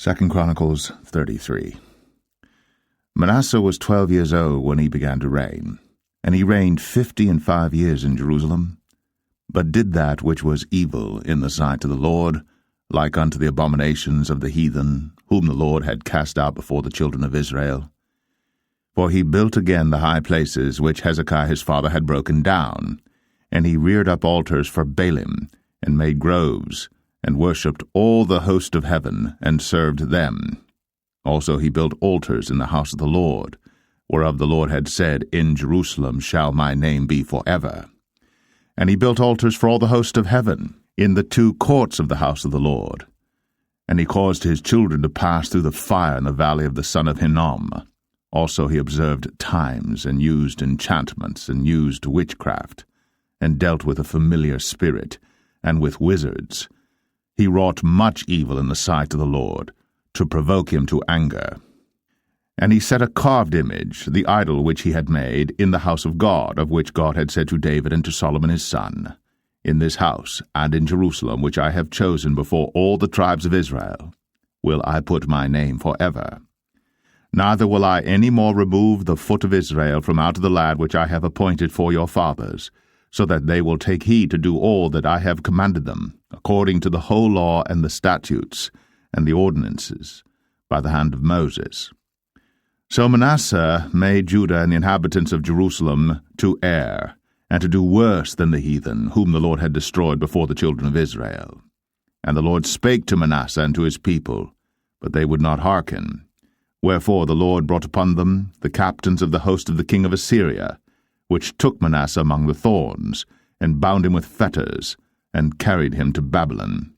2 Chronicles 33. Manasseh was 12 years old when he began to reign, and he reigned 55 years in Jerusalem, but did that which was evil in the sight of the Lord, like unto the abominations of the heathen, whom the Lord had cast out before the children of Israel. For he built again the high places which Hezekiah his father had broken down, and he reared up altars for Baalim, and made groves, and worshipped all the host of heaven, and served them. Also he built altars in the house of the Lord, whereof the Lord had said, In Jerusalem shall my name be forever. And he built altars for all the host of heaven, in the 2 courts of the house of the Lord. And he caused his children to pass through the fire in the valley of the son of Hinnom. Also he observed times, and used enchantments, and used witchcraft, and dealt with a familiar spirit, and with wizards. He wrought much evil in the sight of the Lord, to provoke him to anger. And he set a carved image, the idol which he had made, in the house of God, of which God had said to David and to Solomon his son, In this house, and in Jerusalem, which I have chosen before all the tribes of Israel, will I put my name forever. Neither will I any more remove the foot of Israel from out of the land which I have appointed for your fathers, so that they will take heed to do all that I have commanded them, according to the whole law and the statutes and the ordinances, by the hand of Moses. So Manasseh made Judah and the inhabitants of Jerusalem to err, and to do worse than the heathen, whom the Lord had destroyed before the children of Israel. And the Lord spake to Manasseh and to his people, but they would not hearken. Wherefore the Lord brought upon them the captains of the host of the king of Assyria, which took Manasseh among the thorns, and bound him with fetters, and carried him to Babylon.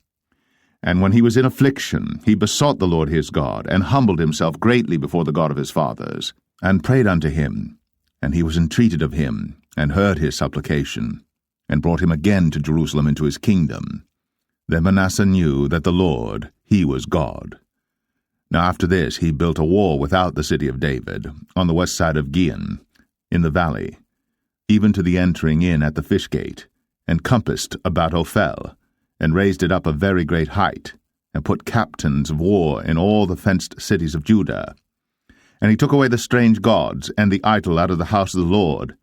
And when he was in affliction, he besought the Lord his God, and humbled himself greatly before the God of his fathers, and prayed unto him. And he was entreated of him, and heard his supplication, and brought him again to Jerusalem into his kingdom. Then Manasseh knew that the Lord, he was God. Now after this he built a wall without the city of David, on the west side of Gihon, in the valley, even to the entering in at the fish gate, and compassed about Ophel, and raised it up a very great height, and put captains of war in all the fenced cities of Judah. And he took away the strange gods and the idol out of the house of the Lord,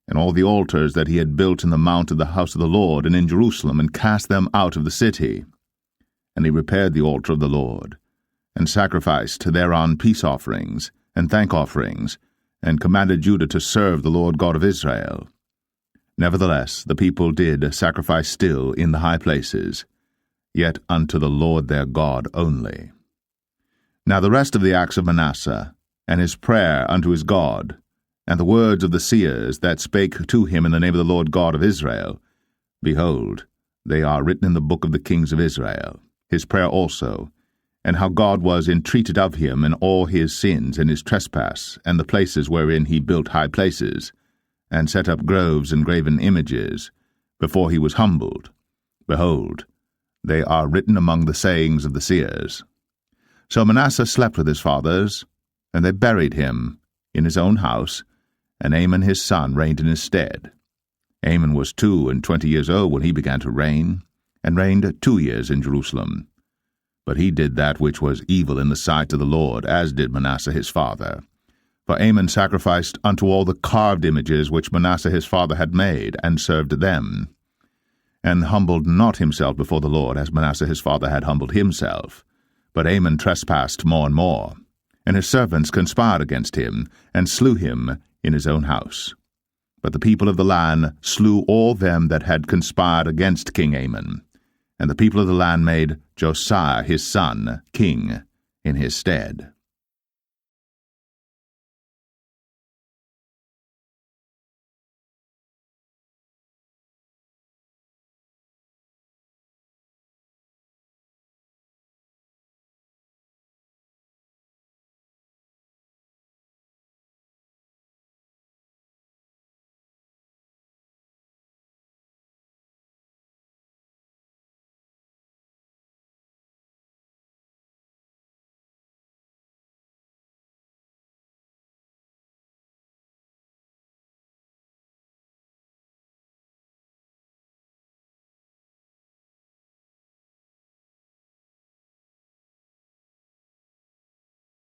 and all the altars that he had built in the mount of the house of the Lord and in Jerusalem, and cast them out of the city. And he repaired the altar of the Lord, and sacrificed thereon peace offerings and thank offerings, and commanded Judah to serve the Lord God of Israel. Nevertheless the people did sacrifice still in the high places, yet unto the Lord their God only. Now the rest of the acts of Manasseh, and his prayer unto his God, and the words of the seers that spake to him in the name of the Lord God of Israel, behold, they are written in the book of the kings of Israel, his prayer also, and how God was entreated of him in all his sins and his trespass, and the places wherein he built high places, and set up groves and graven images, before he was humbled. Behold, they are written among the sayings of the seers. So Manasseh slept with his fathers, and they buried him in his own house, and Amon his son reigned in his stead. Amon was 22 years old when he began to reign, and reigned 2 years in Jerusalem. But he did that which was evil in the sight of the Lord, as did Manasseh his father. For Amon sacrificed unto all the carved images which Manasseh his father had made, and served them, and humbled not himself before the Lord, as Manasseh his father had humbled himself. But Amon trespassed more and more, and his servants conspired against him, and slew him in his own house. But the people of the land slew all them that had conspired against King Amon, and the people of the land made Josiah his son king in his stead.